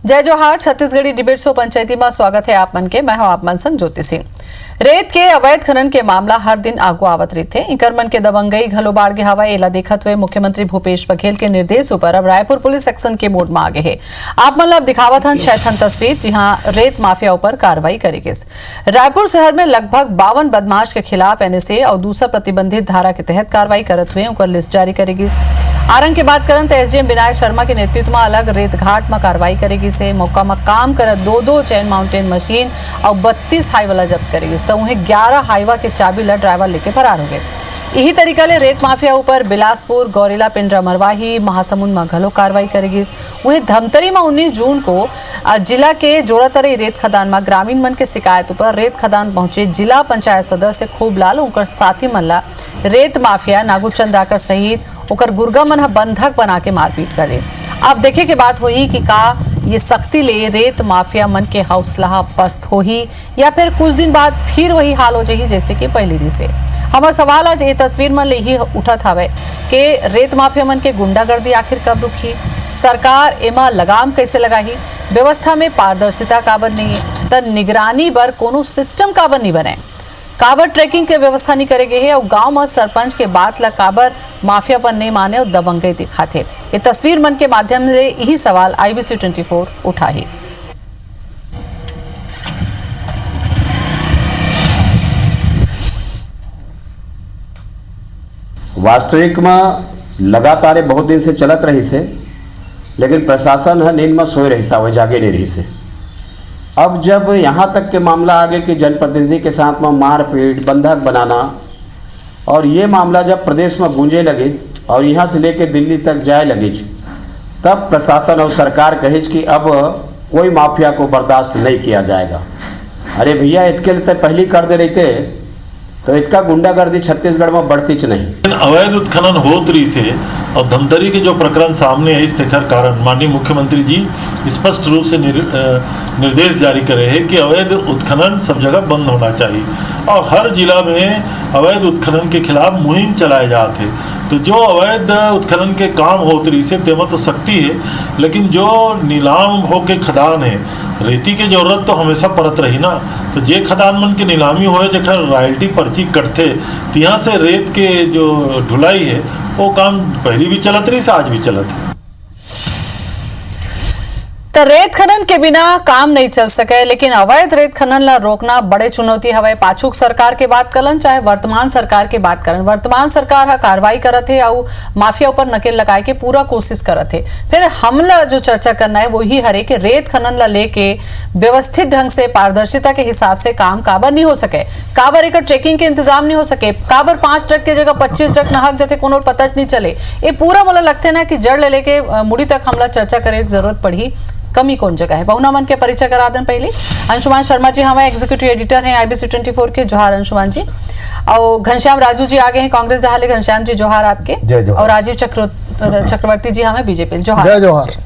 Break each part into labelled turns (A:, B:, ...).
A: जय जोहार। Chhattisgarhi debate show पंचायती में स्वागत है आप मन के। मैं हूं आप मन संग ज्योति सिंह। रेत के अवैध खनन के मामला हर दिन आगू आवत रही। इंकर मन के दबंगई घलो बाढ़ गे हवा। एला देखत हुए मुख्यमंत्री भूपेश बघेल के निर्देश पर अब रायपुर पुलिस एक्शन के मोड में आगे है। आप मन अब दिखावत हन 6 ठन तस्वीर, जहां रेत माफिया ऊपर कार्रवाई करेगी। रायपुर शहर में लगभग 52 बदमाश के खिलाफ एनएसए और दूसरा प्रतिबंधित धारा के तहत कार्रवाई करत हुए उनकर लिस्ट जारी करेगी। आरंग की बात करन तो एसडीएम विनायक शर्मा के नेतृत्व में अलग रेत घाट में कार्रवाई करेगी से मौका में काम करत दो चैन माउंटेन मशीन और 32 हाईवा जब्त करेगी। तो उन्हें 11 हाईवा के चाबी ला ड्राइवर लेके फरार हो गए। यही तरीका ले रेत माफिया ऊपर बिलासपुर, गौरेला, पिंडरा, मरवाही, महासमुंद में घलो कार्रवाई करेगी। वहीं धमतरी में 19 जून को जिला के जोरातरी रेत खदान में ग्रामीण मन के शिकायत पर रेत खदान पहुंचे जिला पंचायत सदस्य खूब लाल उनकर साथी मल्ला रेत माफिया नागूचंद आकर सहित उकर गुर्गा मन बंधक बना के मारपीट करे। अब देखे के बात हुई कि का ये सख्ती ले रेत माफिया मन के हौसला पस्त हो ही या फिर कुछ दिन बाद फिर वही हाल हो जाए जैसे कि पहले दिन से। हमारा सवाल आज ये तस्वीर में ले ही उठत हवे कि रेत माफिया मन के गुंडागर्दी आखिर कब रुकी, सरकार एमा लगाम कैसे लगाही, व्यवस्था में पारदर्शिता काबर नहीं है, त निगरानी बर कोनो सिस्टम काबर नहीं बने, काबर ट्रैकिंग के व्यवस्था नहीं करेगे है और गांव में सरपंच के बात ला काबर माफिया पर नहीं माने और दबंगई दिखाते। ये तस्वीर मन के माध्यम से यही सवाल IBC 24 उठा ही।
B: वास्तविक में लगातार बहुत दिन से चलत रही से, लेकिन प्रशासन है नींद में सोए रही सा, वह जागे नहीं रही से। अब जब यहाँ तक के मामला आगे कि जनप्रतिनिधि के साथ में मारपीट, बंधक बनाना और ये मामला जब प्रदेश में गूंजे लगे और यहाँ से लेके दिल्ली तक जाए लगे, तब प्रशासन और सरकार कहे कि अब कोई माफिया को बर्दाश्त नहीं किया जाएगा। अरे भैया, इसके लिए तो पहले कर दे रही थे तो इसका गुंडागर्दी छत्तीसगढ़ में बढ़ती च नहीं।
C: अवैध उत्खनन होत रही से और धमतरी के जो प्रकरण सामने है, इस तेखर कारण माननीय मुख्यमंत्री जी स्पष्ट रूप से निर्देश जारी करे हैं कि अवैध उत्खनन सब जगह बंद होना चाहिए और हर जिला में अवैध उत्खनन के खिलाफ मुहिम चलाए जाते हैं। तो जो अवैध उत्खनन के काम होत रही से तेमा तो सख्ती है, लेकिन जो नीलाम होके खदान है, रेती के जरूरत तो हमेशा परत रही ना। तो जे खदान मन के नीलामी हो जखर रॉयल्टी पर्ची कटते तिहाँ से रेत के जो ढुलाई है वो काम पहले भी चलत रही से आज भी चलत है।
A: तो रेत खनन के बिना काम नहीं चल सके, लेकिन अवैध रेत खनन ला रोकना बड़े चुनौती हवे। पाछुक सरकार के बात करन चाहे वर्तमान सरकार के बात करन, वर्तमान सरकार हा कार्रवाई करत है और माफिया ऊपर नकेल लगाए के पूरा कोशिश करत है। फिर हमला जो चर्चा करना है वो ही हरे कि रेत खनन ला लेके व्यवस्थित ढंग से पारदर्शिता के हिसाब से काम काबर नहीं हो सके, काबर एक ट्रैकिंग के इंतजाम नहीं हो सके, काबर 5 ट्रक के जगह 25 ट्रक नहक जाते कोनो पता नहीं चले। ये पूरा मला लगते है ना कि जड़ ले लेके मुड़ी तक हमला चर्चा करे की जरूरत पड़ी। कमी कौन जगह है, बहुना मन के परिचय करा दें। पहले अंशुमान शर्मा जी हमारे एग्जीक्यूटिव एडिटर हैं IBC 24 के। जोहार अंशुमान जी। और घनश्याम राजू जी आगे हैं कांग्रेस जहाले। घनश्याम जी जोहार आपके। और राजीव चक्रवर्ती जी हमें बीजेपी। जोहार।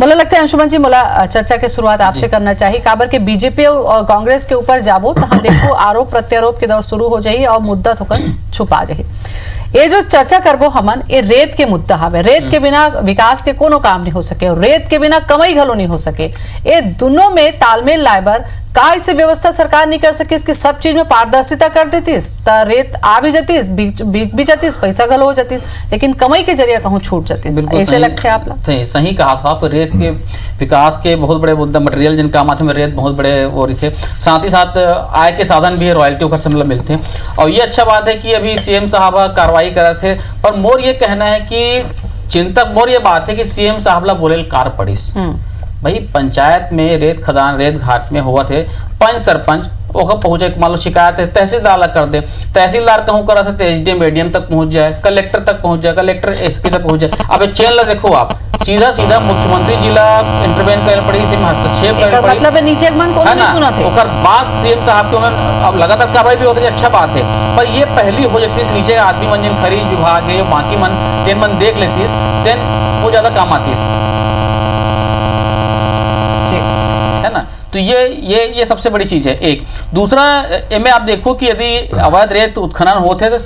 A: मुला लगता है अंशुमान जी, मुला चर्चा की शुरुआत आपसे करना चाहिए। काबर के बीजेपी और कांग्रेस के ऊपर जाबो तो हम देखो आरोप प्रत्यारोप के दौर शुरू हो जाए और मुद्दा थोकर छुपा जाए। ये जो चर्चा करबो हमन, ये रेत के मुद्दा हवे। रेत के बिना विकास के कोनो काम नहीं हो सके और रेत के बिना कमाई घलो नहीं हो सके। ये दोनों में तालमेल लाइबर का इसे व्यवस्था सरकार नहीं कर सकी कि सब चीज में पारदर्शिता कर देती, रेत आ भी जाती, बिक भी जाती, पैसा घलो हो जाती, लेकिन कमाई के जरिए कहूँ छूट जाती। ऐसे लगता है आप
D: सही कहा था आप। रेत के विकास के बहुत बड़े मुद्दा, मटेरियल जिन काम आते हैं रेत बहुत बड़े हो रही थे, साथ ही साथ आय के साधन भी रॉयल्टी ऊपर से मिलते हैं। और ये अच्छा बात है कि अभी CM साहब कार्रवाई कर रहे थे। और मोर ये कहना है कि चिंतक मोर ये बात है कि CM साहब ला बोले कार पड़ीस भाई पंचायत में रेत खदान रेत घाट में हुआ थे, पंच सरपंच ओका पहुंचे, मान लो शिकायत है तहसीलदार कर दे, तहसीलदार कहूँ करा था तो SDM ADM तक पहुंच जाए, कलेक्टर तक पहुंच जाए, कलेक्टर SP तक पहुंच जाए। अब चेन ला देखो आप, सीधा सीधा मुख्यमंत्री जिला इंटरवेन कर पड़ी, हस्तक्षेप कर पड़ी,
A: मतलब नीचे मन को नहीं सुना थे।
D: ओकर बाद CM साहब के अब लगातार कार्रवाई भी होती है, अच्छा बात है। पर ये पहली हो जाती नीचे आदमी मन जिन खरीद विभाग है बाकी मन तेन मन देख लेती तेन वो ज्यादा काम आती है ना। तो ये सबसे बड़ी चीज है। एक दूसरा इनमें आप देखो कि यदि अवैध रेत उत्खनन होते तो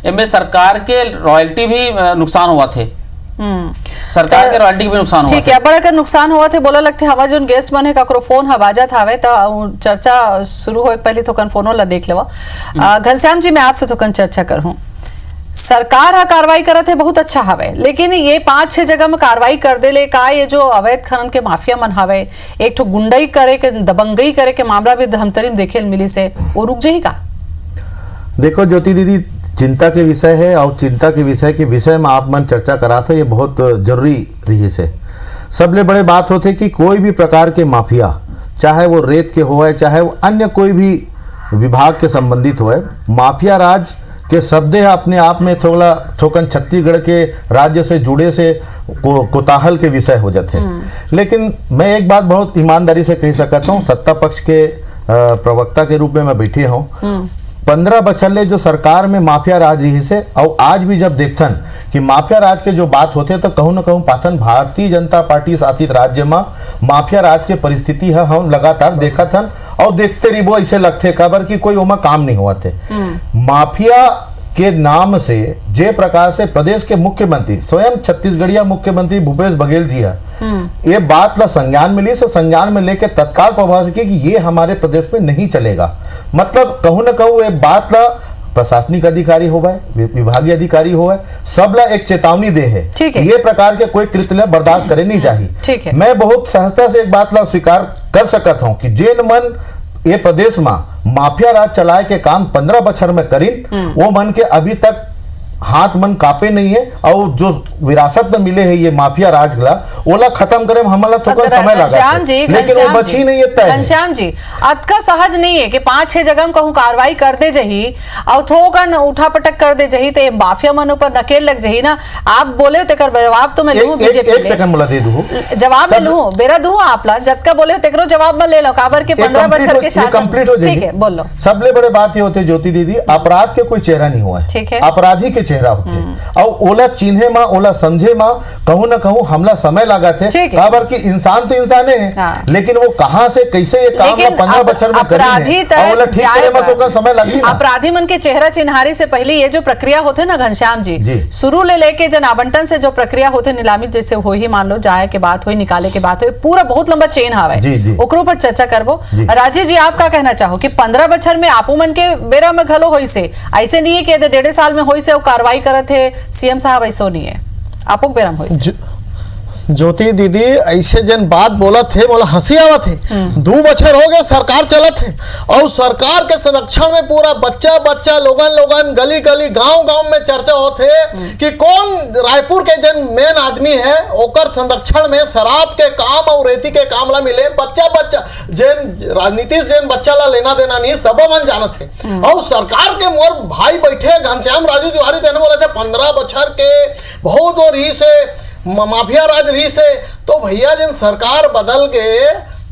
D: इनमें सरकार के रॉयल्टी भी नुकसान हुआ थे। सरकार के रॉयल्टी के भी नुकसान हुआ
A: ठीक है, बड़ा कर नुकसान हुआ थे। बोला लगते हवा जो गेस्ट बने ककरो फोन हवाजत हावे तो चर्चा शुरू हो पहले तो फोनो ला देख लेवा। घनश्याम जी, मैं आपसे तो चर्चा करूं, सरकार हा कार्रवाई करत है बहुत अच्छा हवे, लेकिन ये 5-6 जगह में कार्रवाई कर दे ले का ये जो अवैध खनन के माफिया मन हवे, एक ठो गुंडई करे के दबंगई करे के मामला भी धमतरीन देखे मिली से वो रुक जाही का?
E: देखो ज्योति दीदी, चिंता के विषय है और चिंता के विषय में आप मन चर्चा करा था, ये बहुत जरूरी रही से। सबले बड़े बात होते कि कोई भी प्रकार के माफिया, चाहे वो रेत के होए चाहे वो अन्य कोई भी विभाग के संबंधित होए, माफिया राज के शब्द अपने आप में थोड़ा थोकन छत्तीसगढ़ के राज्य से जुड़े से कोताहल के विषय हो जाते हैं। लेकिन मैं एक बात बहुत ईमानदारी से कह सकता हूँ, सत्ता पक्ष के प्रवक्ता के रूप में मैं बैठे हूँ, 15 बछले जो सरकार में माफिया राज रही से और आज भी जब देखथन कि माफिया राज के जो बात होते तो कहूँ न कहूँ पाथन भारतीय जनता पार्टी शासित राज्य में माफिया राज के परिस्थिति है हम लगातार देखा थन और देखते रही वो ऐसे लगते खबर कि कोई ओमा काम नहीं हुआ थे। माफिया के नाम से जे प्रकार से प्रदेश के मुख्यमंत्री स्वयं छत्तीसगढ़िया मुख्यमंत्री भूपेश बघेल जी है ये बात ला संज्ञान में ली, संज्ञान में लेके तत्काल प्रभाव से कि ये हमारे प्रदेश में नहीं चलेगा। मतलब कहूँ न कहूँ ये बात ला प्रशासनिक अधिकारी हो विभागीय अधिकारी हो सब ला एक चेतावनी दे है ये प्रकार के कोई कृत्य बर्दाश्त करे नहीं चाहिए। मैं बहुत सहजता से एक बात ला स्वीकार कर सकता हूँ कि जेन मन ये प्रदेश में माफिया राज चलाए के काम 15 बछर में करीन, वो मन के अभी तक हाथ मन कापे नहीं है और जो विरासत में मिले है ये माफिया राज ला ओला खत्म करे हमला थोड़ा समय लगा, लेकिन वो बची नहीं है।
A: घनश्याम जी, अतका सहज नहीं है कि 5-6 जगह में कहूँ कार्रवाई कर दे जही और थोकन उठा पटक कर दे जही तो माफिया मन ऊपर नकेल लग जही ना। आप बोले तो जवाब तो मैं लूं,
E: एक सेकंड बोला दे दूं,
A: जवाब में लूं, बेरा दूं आप ला जतका बोले तेकरो जवाब में ले लो काबर के 15 बछर के शासन
E: कंप्लीट हो जाएगी।
A: ठीक है, बोल लो।
E: सबले बड़े बात ये होते ज्योति दीदी, अपराध के कोई चेहरा नहीं हुआ है,
A: ठीक है,
E: अपराधी के चेहरा होते और ओला चिन्हे मां ओला समझे मां कहूं ना कहूं हमला समय लगा थे काबर कि इंसान तो इंसान है लेकिन वो कहां से कैसे ये काम 15 बछर में करी है ओला ठीक करे में तो समय लगी।
A: अपराधी मन के चेहरा चिन्हारी से पहले ये जो प्रक्रिया होते ना घनश्याम जी, शुरू ले लेके जन आवंटन से जो प्रक्रिया होते नीलामी जैसे हो ही मान लो जाए के बात हुई निकाले के बात हुई पूरा बहुत लंबा चेन हवा है, ओकरो पर चर्चा करबो। राजीव जी, आप क्या कहना चाहो कि 15 बछर में आपो मन के बेरा में घलो होई से ऐसे नहीं है कि 1.5 साल में होई से कार्रवाई करत है सीएम साहब, ऐसा नहीं है आपो बेराम होई।
F: ज्योति दीदी ऐसे जन बात बोला थे बोला हंसी आवा थे, 2 बछर हो गए सरकार चलत है और सरकार के संरक्षण में पूरा बच्चा बच्चा लोगन गली गली गांव गांव में चर्चा होते कि कौन रायपुर के जन मेन आदमी है ओकर संरक्षण में शराब के काम और रेती के काम ला मिले बच्चा बच्चा जन राजनीति जन बच्चा ला लेना देना नहीं सब मन जानत है। और सरकार के मोर भाई बैठे घनश्याम राजू तिवारी देने बोले थे 15 बछर के बहुत और ही से माफिया राज रही से, तो भैया जन सरकार बदल गए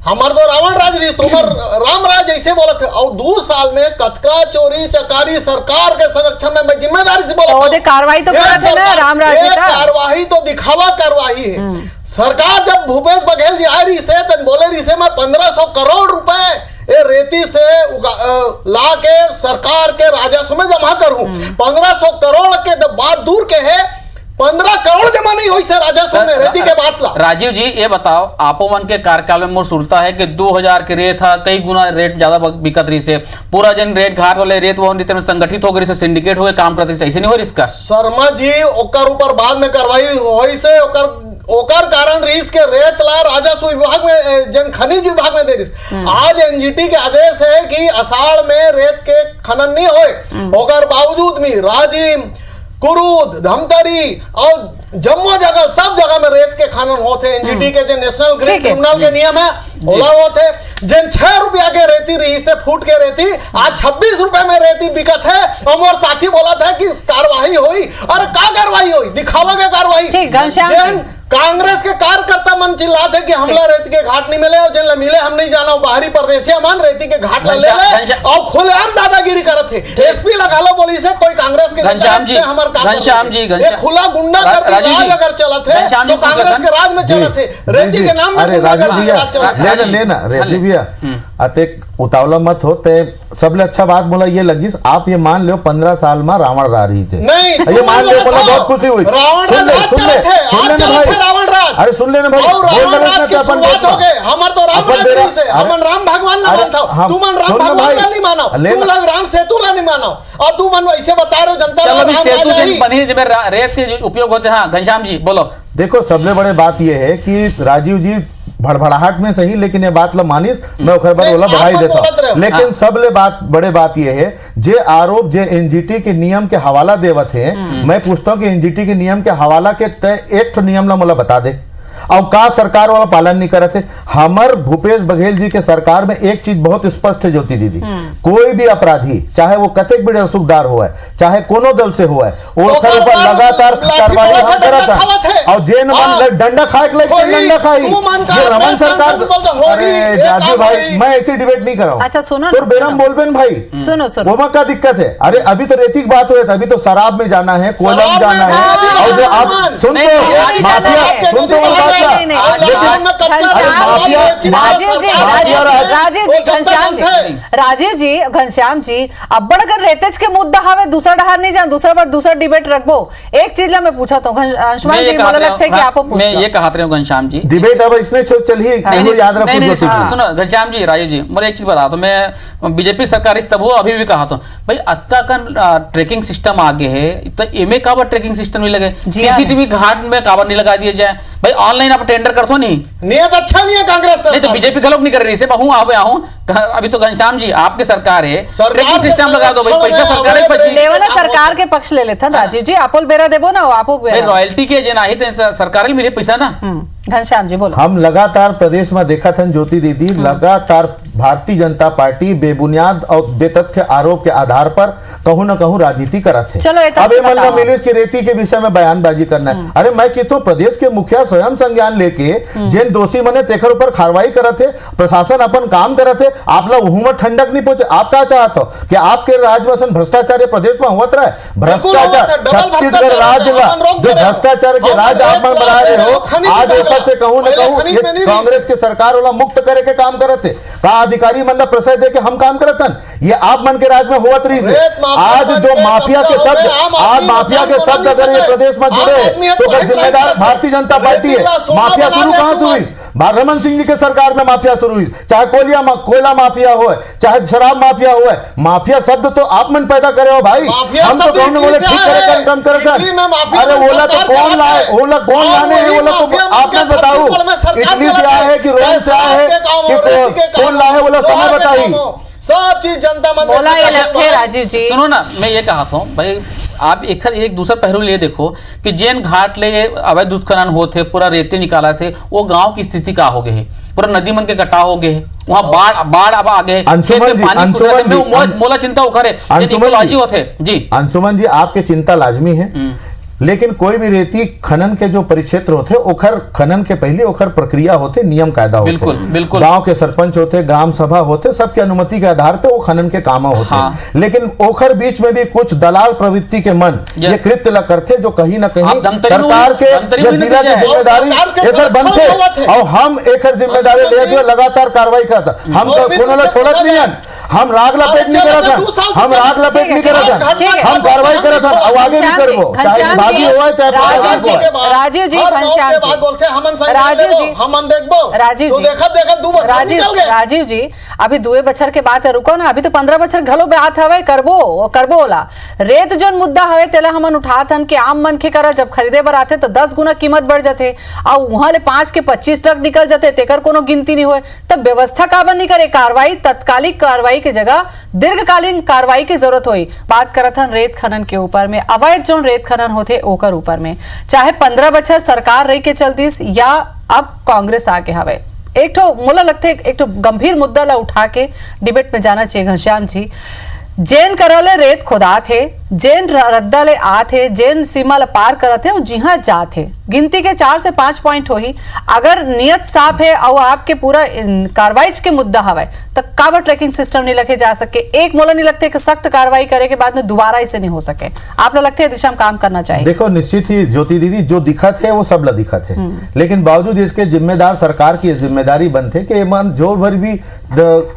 F: हमार तो रावण राज रही तुम्हार राम राज ऐसे बोला थे और 2 साल में कतका चोरी चकारी सरकार के संरक्षण में मैं जिम्मेदारी से बोला
A: तो कार्रवाई तो करा थे ना राम राज जी,
F: कार्रवाई तो दिखावा कार्रवाई है। सरकार जब भूपेश बघेल जी आ रही से तब बोले रही से मैं 1500 करोड़ रुपए ये रेती से ला के सरकार के राजस्व में जमा करूं, 1500 करोड़ के बात दूर के है 15 करोड़ जमा नहीं हुई से राजस्व में रेती के बात ला।
D: राजीव जी, ये बताओ आपो मन के कार्यकाल में मोर सुनता है कि 2000 के रेट था कई गुना रेट ज्यादा बिकत रही से पूरा जन रेट घाट वाले रेत वो में संगठित हो गई से सिंडिकेट हो काम करते ऐसे नहीं हो रही इसका?
F: शर्मा जी ओकर ऊपर बाद में कार्रवाई होई से ओकर कारण रही के रेत ला राजस्व विभाग में जन खनिज विभाग में दे रही। आज एनजीटी के आदेश है कि अषाढ़ में रेत के खनन नहीं होए, ओकर बावजूद में राजिम कुरूद धमतरी और जम्मू जगह सब जगह में रेत के खनन होते हैं। एनजीटी के जो नेशनल ग्रीन ट्रिब्यूनल के नियम है ओला होते जिन 6 रुपया के रेती रही से फूट के रेती आज 26 रुपए में रेती बिकत है। और मोर साथी बोला था कि कार्रवाई हुई, अरे क्या कार्रवाई हुई दिखावा के कार्रवाई। कांग्रेस के कार्यकर्ता मन चिल्लाते कि हमला रेती के घाट नहीं मिले और जिन मिले हम नहीं जाना बाहरी परदेसिया मन रेती के घाट ले ले और खुलेआम दादागिरी करते थे। एसपी लगा लो पुलिस है कोई कांग्रेस के
D: घनश्याम जी
F: खुला गुंडा राज अगर चलत है तो कांग्रेस के राज में चलत है रेती के नाम में
E: लेना राजीव भैया अतेक उतावला मत हो ते सबले अच्छा बात बोला ये लगी आप ये मान लो 15 साल में रावण रा रही थे
F: नहीं,
E: ये मान लो बोला बहुत खुशी हुई
F: रावण
E: सुन ले,
F: राज
E: सुन ले,
F: चलत है,
E: सुन
F: आज
E: लेना
F: चलत
E: भाई।
F: है रावण राज।
E: अरे सुन लेना भाई
F: और रावण राज की
E: अपन
F: शुरुआत हो गए हमर तो राम
E: अपन
F: राज्य
E: मेरा-
F: से हमन राम भगवान ना
E: अरे
F: मानता
E: हम-
F: तू मन राम
E: सुन ना
F: भगवान
E: भाई,
F: ना नहीं मानो
E: लेना-
F: तू लोग राम सेतु ला नहीं मानो और तू मन ऐसे बता रहे हो जनता
D: चलो
F: लोग
D: अभी
F: राम
D: सेतु
F: राजा
D: जिन
F: ही।
D: बनी जिसमें रेत के जो उपयोग होते हैं, हाँ घनश्याम जी बोलो।
E: देखो सबले बड़े बात यह है कि राजीव जी भड़भड़ाहट में सही लेकिन ये बात ला मानिस मैं ओकर बाद
F: नहीं,
E: बोला बढ़ाई
F: आप
E: देता
F: बोलत रहे
E: हूं
F: हो।
E: लेकिन सबले बड़े बात यह है जे आरोप जे एनजीटी के नियम के हवाला देवत है मैं पूछता हूं कि एनजीटी के नियम के हवाला के तय एक ठो नियम ला मोला बता दे और का सरकार वाला पालन नहीं करते हमर भूपेश बघेल जी के सरकार में एक चीज बहुत स्पष्ट है ज्योति दीदी कोई भी अपराधी चाहे वो कतेक भी रसूखदार हुआ है चाहे कोनो दल से हुआ है ओकर ऊपर लगातार कार्रवाई हम करत हैं और जेन मन डंडा खाए के लिए डंडा खाई ये रमन सरकार अरे राजू भाई मैं ऐसी डिबेट नहीं कर रहा हूं
A: अच्छा, सुनो ना,
E: तो बेरम बोलबेन भाई
A: सुनो सुनो
E: वो क्या दिक्कत है अरे अभी तो रेती की बात हुई था अभी तो शराब में जाना है कोयला में
F: शराब
E: जाना
F: में
E: है
F: जाना
E: और जो
F: है,
E: आप सुन
D: नहीं,
E: तो
D: नहीं,
E: माफिया
F: नहीं,
E: सुन तो
F: नहीं,
E: वो बात
A: नहीं,
E: का।
A: नहीं, नहीं,
E: लेकिन
A: राजीव जी घनश्याम जी राजीव जी घनश्याम जी अब्बड़ अगर रेतेज के मुद्दा हवे दूसरा डहार नहीं जान दूसरा डिबेट रखबो एक चीज ला मैं पूछा तो अंशुमान जी बोला लगता है कि आपको पूछ
D: मैं ये कहते रहे हूँ घनश्याम जी
E: डिबेट अब इसमें चलिए
D: नहीं,
E: याद रखो
D: नहीं, नहीं,
E: ज्योति जी।
D: सुनो घनश्याम जी राजीव जी मुझे एक चीज बता दो मैं बीजेपी सरकार इस तब हुआ अभी भी कहा था भाई अत्ता का ट्रैकिंग सिस्टम आगे है तो एमए काबर ट्रैकिंग सिस्टम नहीं लगे सीसीटीवी घाट में काबर नहीं लगा दिए जाए भाई ऑनलाइन आप टेंडर करते हो नहीं
F: नियत अच्छा नहीं है कांग्रेस
D: नहीं तो बीजेपी का लोग नहीं कर रही से बहु आहूं अभी तो घनश्याम जी आपके सरकार है
F: सरकार
D: ट्रैकिंग
F: के
D: सिस्टम लगा दो भाई पैसा
F: संरक्षण
D: सरकार
F: में
D: पची
A: लेवल सरकार के पक्ष ले लेते राजीव जी आपोल बेरा देबो ना आपो
D: भाई
A: बेरा
D: रॉयल्टी के जे नाही ते सरकार मिले पैसा ना
A: घनश्याम जी बोलो
E: हम लगातार प्रदेश में देखा था ज्योति दीदी लगातार भारतीय जनता पार्टी बेबुनियाद और बेतथ्य आरोप के आधार पर कहूं न कहूं राजनीति करत है
A: चलो, ये तथ्य
E: अब ये मन
A: बताओ।
E: मिलिस की रेती के विषय में बयानबाजी करना है अरे मैं कहता हूं प्रदेश के मुखिया स्वयं संज्ञान लेके जिन दोषी मने तेखर ऊपर कार्रवाई करत है प्रशासन अपन काम करत है आप लोग हुमत ठंडक नहीं पहुंचे आप क्या चाहते हो कि आपके राज्य में सन भ्रष्टाचार प्रदेश में हुआ रहा है भ्रष्टाचार छत्तीसगढ़ राज्य का जो भ्रष्टाचार के राज्य आप मन बना रहे हो आज एक से कहूं न कहूं ये कांग्रेस के सरकार वाला मुक्त करे के काम करते का अधिकारी मतलब प्रसाद दे के हम काम करतन ये आप मन के राज्य में हुआ रही से आज जो माफिया के शब्द आज माफिया के शब्द अगर ये प्रदेश में जुड़े तो अगर जिम्मेदार भारतीय जनता पार्टी है माफिया शुरू कहां से हुई रमन सिंह जी के सरकार में माफिया शुरू हुई चाहे कोयला माफिया हो चाहे शराब माफिया हो माफिया शब्द तो आप मन पैदा करे हो भाई हम तो कौन बोले ठीक करे कम करे अरे बोला तो कौन लाए बोला कौन लाने हैं बोला तो आप मत बताओ इटली से आए हैं कि रोम से आए हैं कि कौन लाए बोला समय बताइए
F: सब चीज जनता मन
A: बोला ये लगते है राजीव जी
D: सुनो ना मैं ये कहा था भाई आप एक दूसरा पहलू ले देखो कि जैन घाट ले अवैध उत्खनन होते पूरा रेते निकाला थे वो गांव की स्थिति का हो गए है पूरा नदी मन के कटाव हो गए वहां बाढ़ अब आ गए मोला चिंता उखरे होते जी
E: अंशुमन जी आपके चिंता लाजमी है लेकिन कोई भी रेती खनन के जो परिक्षेत्र होते ओखर खनन के पहले ओखर प्रक्रिया होते नियम कायदा होते
D: बिल्कुल बिल्कुल
E: गांव के सरपंच होते ग्राम सभा होते सबके अनुमति के आधार पे वो खनन के काम होते
D: हाँ।
E: लेकिन ओखर बीच में भी कुछ दलाल प्रवृत्ति के मन ये कृत्य ला करते जो कहीं ना कहीं सरकार के या जिला की जिम्मेदारी एकर बनते और हम एकर जिम्मेदारी ले लगातार कार्रवाई करता हम तो कोनो छोड़त नहीं हम राग लपेट नहीं करत हम राग लपेट नहीं करत हम कार्रवाई करत और आगे भी करबो चाहे भागी हुआ है चाहे
A: राजीव जी घनश्याम जी
F: बोलते हमन संग
A: राजीव जी
F: हमन देखबो
A: राजीव
F: तो
A: जी
F: देखत दू बच्चा निकल गए
A: राजीव जी अभी 2 बछर के बात है रुको ना अभी तो 15 बछर घलो बात हवे करबो होला रेत जोन मुद्दा हवे तेला हमन उठात हन कि आम मन के करा जब खरीदे बर आते तो 10 गुना कीमत बढ़ जाते और वहां ले 5 के 25 ट्रक निकल जाते तेकर कोनो गिनती नहीं होए तब व्यवस्था काबर नहीं करे कार्रवाई तत्कालिक कार्रवाई की जगह दीर्घकालीन कार्रवाई की जरूरत हुई बात करत हन रेत खनन के ऊपर में अवैध जोन रेत खनन होते ओकर ऊपर में चाहे 15 बछर सरकार रही के चलतीस या अब कांग्रेस आके हवे एक तो मोला लगता है एक तो गंभीर मुद्दा ला उठा के डिबेट में जाना चाहिए घनश्याम जी जैन करले रेत खुदा थे जेन रद्दा ले आथे, जेन सीमा ल पार करत है और जिहा जाथे, गिनती के 4 से 5 पॉइंट होही। अगर नियत साफ है और आपके पूरा कार्रवाई के मुद्दा हवा तो काबर ट्रैकिंग सिस्टम नहीं लगे जा सके। एक मोला नहीं लगता कि सख्त कार्रवाई करे के बाद में दोबारा इसे नहीं हो सके। आप लोग लगता है दिशा में काम करना चाहिए।
E: देखो निश्चित ही ज्योति दीदी, जो दिखत है वो सब ला दिखत है, लेकिन बावजूद इसके जिम्मेदार सरकार की जिम्मेदारी बनते कि मन जो भर भी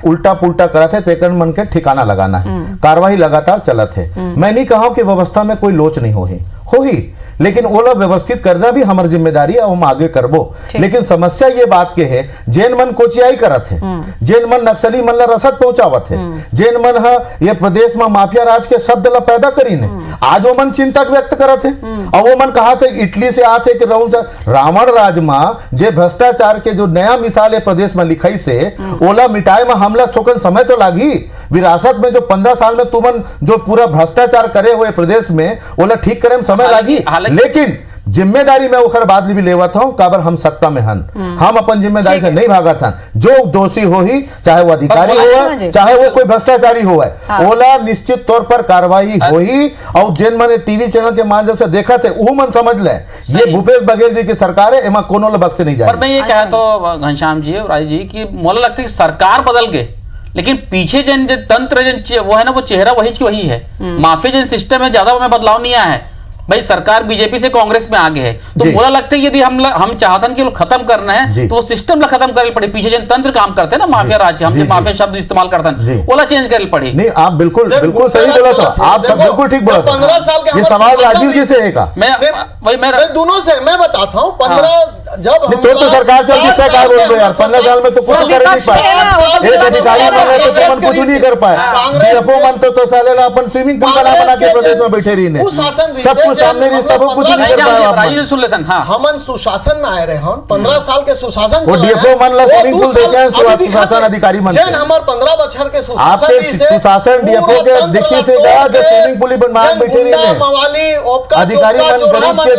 E: उल्टा पुल्टा करत है तेकर मन के ठिकाना लगाना है। कार्रवाई लगातार चलत है। मैं नहीं कहा कि व्यवस्था में कोई लोच नहीं होही, लेकिन ओला व्यवस्थित करना भी हमारी जिम्मेदारी है, हम आगे करबो। लेकिन समस्या ये बात के है, जेन मन कोचियाई करत है, जेन मन नक्सली मन ला रसद पहुंचावत है, जेन मन ये प्रदेश में माफिया राज के शब्द ला पैदा करी ने, आज वो मन चिंता व्यक्त करत है। और वो मन कहा थे इटली से आते कि रावण राज में जे भ्रष्टाचार के जो नया मिसाल है प्रदेश में लिखाई से ओला मिटाए में हमला थोकन समय तो लागी। विरासत में जो 15 साल में तुमन जो पूरा भ्रष्टाचार करे हुए प्रदेश में ओला ठीक करे में समय लागी, लेकिन जिम्मेदारी में उखर बाद भी लेवा था काबर हम सत्ता में हन, हम अपन जिम्मेदारी से नहीं भागा था। जो दोषी हो ही, चाहे वो अधिकारी हो चाहे वो कोई भ्रष्टाचारी हो, ओला निश्चित तौर पर कार्रवाई हो ही। और जिन मैंने टीवी चैनल के माध्यम से देखा थे वो मन समझ ले ये भूपेश बघेल जी की सरकार है, एमा कोनो बख्श से नहीं जाए।
D: पर मैं ये कहा तो घनश्याम जी और राजीव जी की मोला लगता है कि सरकार बदल गए, लेकिन पीछे जन तंत्र जन वो है ना, वो चेहरा वही है। माफी जन सिस्टम है, ज्यादा में बदलाव नहीं आया है। भाई सरकार बीजेपी से कांग्रेस में आगे है, तो मुझे लगता है यदि हम चाहते कि खत्म करना है तो वो सिस्टम ला खत्म करे पड़े। पीछे जन तंत्र काम करते हैं ना, माफिया राज, हम जो माफिया शब्द इस्तेमाल करते हैं वो चेंज करे पड़े।
E: नहीं, आप बिल्कुल सही बोला था, आप सब बिल्कुल ठीक बोला।
F: 15 साल के
E: ये सवाल राजीव जी से है का?
F: मैं दोनों से मैं बताता हूँ। 15 जब
E: तो सरकार से कितना क्या बोल रहे यार, 15 साल में तो कुछ कर नहीं पाए। एक अधिकारी बने तो तुम कुछ नहीं कर पाए। डीएफओ मन तो साले ला अपन स्विमिंग पूल बना के प्रदेश में बैठे रही ने, सब कुछ सामने रिश्ता कुछ नहीं कर पाए।
D: राजीव सुन लेते हैं,
F: हमन सुशासन में आए रहे हैं, 15 साल के सुशासन।
E: वो डीएफओ मन ला स्विमिंग पूल देखे हैं, सुशासन अधिकारी मन
F: जन हमार 15 बछर के
E: आपके सुशासन डीएफओ के दिखी से गा जो स्विमिंग पूल बना बैठे रही ने,
F: मवाली ओपका
E: अधिकारी मन गरीब के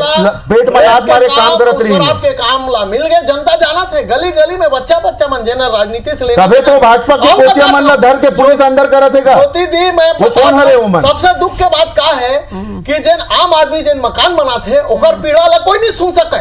E: पेट में लात मारे काम करत रही ने,
F: काम ला मिल गए। जनता जाना थे गली गली में, बच्चा मन जेना राजनीति से
E: तबे तो भाजपा के कोचिया मन ला धर के पुलिस अंदर करत हैगा।
F: होती दी मैं
E: वो कौन हरे वो मन?
F: सबसे दुख के बात का है कि जन आम आदमी जन मकान बनाते ओकर पीड़ा ला कोई नहीं सुन सके।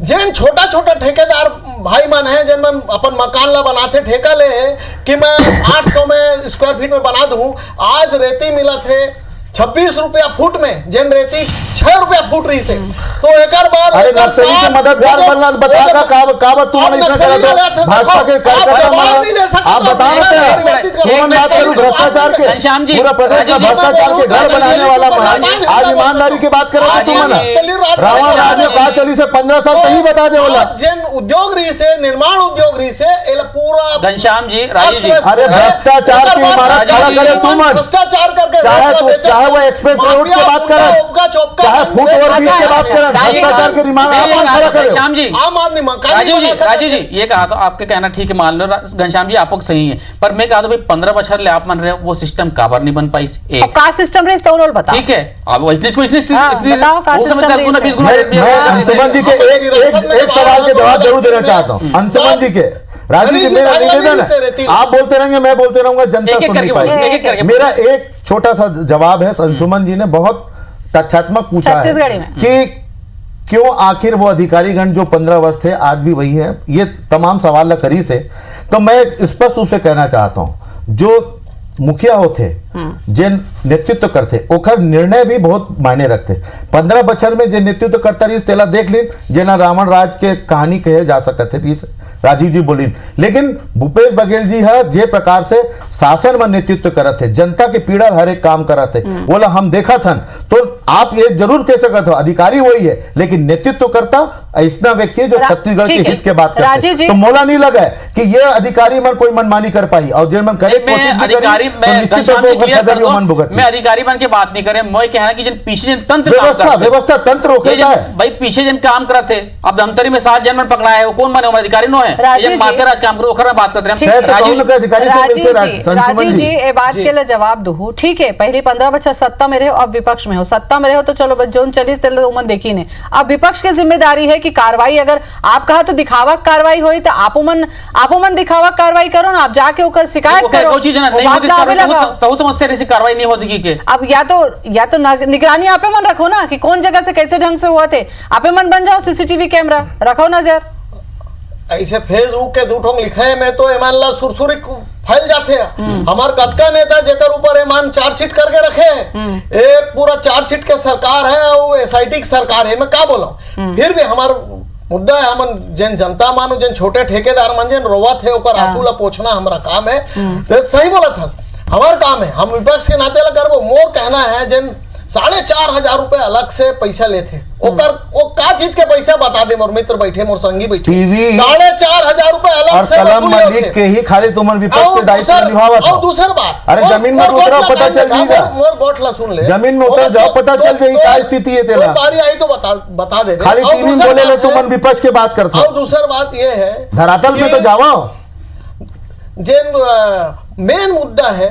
F: जन छोटा छोटा ठेकेदार भाई मन है, जन मन अपन मकान ला बनाते ठेका ले है कि मैं 800 में स्क्वायर फीट में बना दूं। आज रेती मिला थे 26 रुपया फुट में, जन रेती 6 रुपया फुट रही से, तो एक बार
E: अरे नक्सली के मददगार बनना बता का तुम नहीं सकते भाजपा के कार्यकर्ता आप बता बात करूं भ्रष्टाचार के, पूरा प्रदेश का भ्रष्टाचार के घर बनाने वाला आज ईमानदारी की बात करे तो तुम रावण राज में कहा चली से 15 साल कहीं बता दे बोला
F: जन उद्योग रही से, निर्माण उद्योग रही से पूरा
D: घनश्याम जी, राजीव जी,
E: अरे भ्रष्टाचार की इमारत खड़ा करे तुम,
F: भ्रष्टाचार करके
E: चाहे वो एक्सप्रेस रोड की बात करें, चाहे फुट ओवरब्रिज की बात करें, भ्रष्टाचार के रिमांड आप खड़ा करें।
D: घनश्याम जी,
F: आम आदमी
D: राजीव जी ये कहा तो आपके कहना ठीक है, मान लो घनश्याम जी आपको सही है, पर मैं कहा तो भाई 15 बछर ले आप मान रहे हो वो सिस्टम काबर नहीं बन पाई।
A: एक का सिस्टम रहे तो बता ठीक
D: है, अब इसको
E: मैं अंशुमन जी के एक सवाल के जवाब जरूर देना चाहता हूँ। अंशुमन जी के, राजीव जी मेरा निवेदन है, आप बोलते रहेंगे मैं बोलते रहूंगा, जनता सुन नहीं पाएगी। मेरा एक छोटा सा जवाब है, अंशुमन जी ने बहुत तथ्यात्मक पूछा है कि क्यों आखिर वो अधिकारीगण जो 15 वर्ष थे आज भी वही है, ये तमाम सवाल करी से। तो मैं स्पष्ट रूप से कहना चाहता हूं, जो मुखिया होते जिन नेतृत्व करते ओखर निर्णय भी बहुत मायने रखते। 15 बछर में जो नेतृत्व करता रही तेला देख ली जेना रावण राज के कहानी कहे जा सकते थे, राजीव जी बोलिन, लेकिन भूपेश बघेल जी है जे प्रकार से शासन में नेतृत्व करत थे, जनता के पीड़ा हर एक काम करत थे, बोला हम देखा था। तो आप ये जरूर कह सकते हो अधिकारी वही है, लेकिन नेतृत्व करता ऐसा व्यक्ति है जो छत्तीसगढ़ के हित के बात करते। तो मोला नहीं लगा कि ये अधिकारी मन कोई मनमानी कर पाई और जेल मन करे
D: मैं अधिकारी बन के बात नहीं करे, मैं कहना कि जन पीछे जन तंत्र
E: व्यवस्था तंत्र रोकेगा है
D: भाई, पीछे जन काम करते अब धमतरी में 7 जन पकड़ा है, वो कौन बने अधिकारी नो है, माफिया राज काम करो ओखर बात करते हैं।
A: राजीव जी ये बात के लिए जवाब दो, ठीक है पहले 15 बच्चा सत्ता में रहे, अब विपक्ष में हो, सत्ता में रहे हो तो चलो जोन 40 उमन देखी ने, अब विपक्ष की जिम्मेदारी है कि कार्रवाई अगर आप कहा तो दिखावा कार्रवाई हुई तो आप दिखावा कार्रवाई करो ना, आप जाके होकर शिकायत करो,
D: समस्या कार्रवाई नहीं होती प्रौद्योगिकी के।
A: अब या तो निगरानी आपे मन रखो ना कि कौन जगह से कैसे ढंग से हुआ थे, आपे मन बन जाओ सीसीटीवी कैमरा, रखो नजर।
F: ऐसे फेसबुक के दूठों लिखे में तो ईमान ला सुरसुरी फैल जाते हैं। हमार कतका नेता जेकर ऊपर ईमान चार्जशीट करके रखे हैं, ये पूरा चार्जशीट के सरकार है और एसआईटी की सरकार है, मैं क्या बोला। फिर भी हमार मुद्दा है, हमन जन जनता मानो जन छोटे ठेकेदार मन जन रोवत है ओकर आंसू ला पोछना हमारा काम है। तो सही बोला था, हमारा काम है, हम विपक्ष के नाते ला करबो। मोर कहना है जन 4,500 रुपए अलग से पैसा लेते, ओकर वो का चीज के पैसा बता दे। मोर मित्र बैठे, मोर संगी बैठे,
E: टीवी
F: 4,500 रुपए अलग
E: और
F: से
E: कलम में
F: वसूले
E: लिख के ही खाली तुमन विपक्ष के दायित्व निभावत
F: और
E: हो।
F: दूसर बात,
E: अरे जमीन में उतरा पता चल जाएगा,
F: मोर गोठला सुन ले,
E: जमीन में उतर जाओ पता चल जाएगी क्या स्थिति है तेरा।
F: बारी आई तो बता दे।
E: खाली
F: और
E: टीवी में
F: दूसर
E: बोले ले
F: बात है-
E: तुमन विपक्ष के बात करते
F: और
E: हो।
F: दूसर बात ये है
E: धरातल पे तो जाओ।
F: जेन मेन मुद्दा है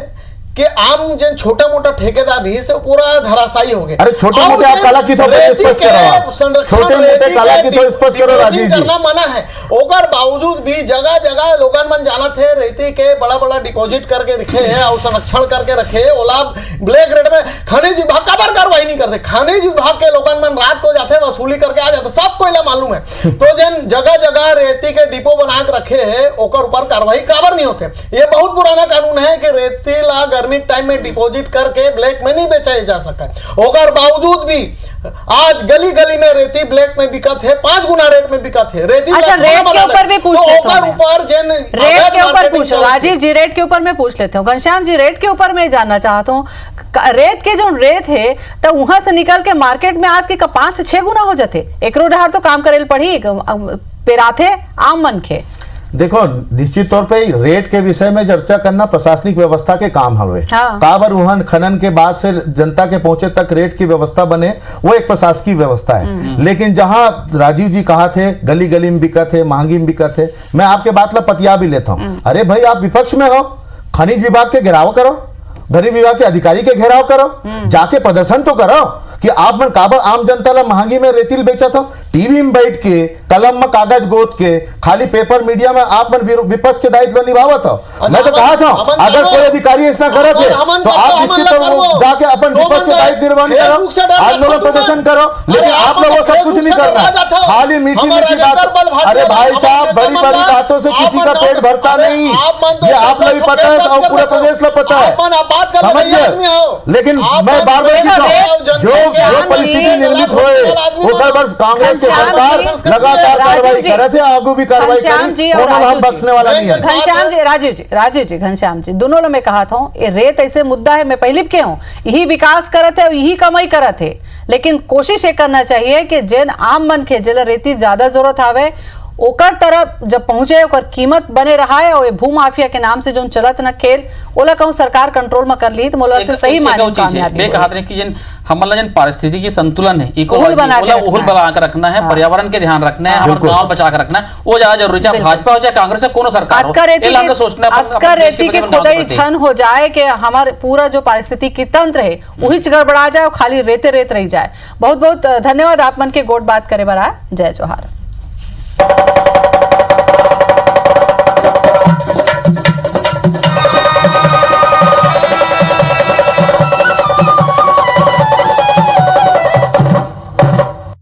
F: कि आम जन छोटा मोटा ठेकेदार रही से पूरा धराशायी हो गए।
E: अरे छोटे मोटे आप काला की तो स्पष्ट करो, छोटे मोटे काला की तो स्पष्ट करो राजीव जी।
F: करना मना है, ओकर बावजूद भी जगह जगह लोगन मन जाना थे रेती के बड़ा बड़ा डिपॉजिट करके रखे हैं और संरक्षण करके रखे हैं। ओला ब्लैक रेट में खनिज विभाग कबर कार्रवाई नहीं करते, खनिज विभाग के लोगन मन रात को जाते वसूली करके आ जाते, सबको इला मालूम है। तो जन जगह जगह रेती के डिपो बना के रखे हैं ओकर ऊपर कार्रवाई काबर नहीं होते। ये बहुत पुराना कानून है कि रेती ला गर्मी टाइम में डिपॉजिट करके ब्लैक में नहीं बेचा जा सका। ओकर बावजूद भी आज गली गली में रेती ब्लैक में बिकत है, 5 गुना रेट में बिकत है। रेती
A: अच्छा, रेट के ऊपर भी पूछ लेता हूं, रेट के ऊपर पूछ लो राजीव जी, रेट के ऊपर मैं पूछ लेता हूँ। घनश्याम जी, रेट के ऊपर मैं जानना चाहता हूँ, रेत के जो रेत है तो वहां से निकल के मार्केट में आज के 5 से 6 गुना हो जाते। एक डहार तो काम करेल पड़ी पेराथे आम मन के।
E: देखो निश्चित तौर पे रेट के विषय में चर्चा करना प्रशासनिक व्यवस्था के काम हवे।
A: हाँ।
E: काबर उहन खनन के बाद से जनता के पहुंचे तक रेट की व्यवस्था बने, वो एक प्रशासकीय व्यवस्था है। लेकिन जहां राजीव जी कहा थे गली गली में बिकत है, महंगी में बिकत है, मैं आपके बात ला पतिया भी लेता हूं। अरे भाई आप विपक्ष में हो, खनिज विभाग के घेराव करो, खनिज विभाग के अधिकारी के घेराव करो, जाके प्रदर्शन तो करो कि आप मन काबर आम जनता ला महंगी में रेतिल बेचा था। टीवी में बैठ के कलम में कागज गोद के खाली पेपर मीडिया में आप मन विपक्ष के दायित्व निभावा था। मैं तो कहा था अगर कोई अधिकारी ऐसा करे थे तो आप निश्चित तौर जाके अपन विपक्ष के दायित्व निर्वहन करो, आंदोलन प्रदर्शन करो। लेकिन आप लोग वो सब कुछ नहीं कर रहा, खाली मीठी मीठी बात। अरे भाई साहब, बड़ी बड़ी बातों से किसी का पेट भरता नहीं, ये आप लोग भी पता है और पूरा प्रदेश को पता है, समझिए। लेकिन मैं बार बार जो परिस्थिति निर्मित हुए ओकर पर कांग्रेस के सरकार लगातार कार्रवाई करे थे, आगू भी कार्रवाई करी, दोनों हम बख्शने वाला नहीं है।
A: घनश्याम जी, राजीव जी, घनश्याम जी, दोनों लोग मैं कहा था ये रेत ऐसे मुद्दा है, मैं पहले के हूँ यही विकास करत है, यही कमाई करत है। लेकिन कोशिश ये करना चाहिए कि जेन आम मन के जेला रेती ज्यादा जरूरत आवे ओकर तरफ जब पहुंचे ओकर कीमत बने रहा है। और भू माफिया के नाम से जो चलत न खेल ओला कहूं सरकार कंट्रोल में कर ली तो मोला तो सही माने कामयाबी है।
D: कहा कि जन हमला जन पारिस्थितिकी संतुलन है,
A: उहुल बना
D: के रखना है, पर्यावरण के ध्यान रखना है, हमारे गांव बचा के रखना है, वो ज्यादा जरूरी है। भाजपा हो चाहे कांग्रेस हो, कोनो सरकार हो,
A: रेती की खुदाई छन हो जाए कि हमारे पूरा जो पारिस्थितिकी तंत्र है वही गड़बड़ा जाए और खाली रेते रेत रह जाए। बहुत बहुत धन्यवाद आप मन के गोट बात करे बरा। जय जोहार।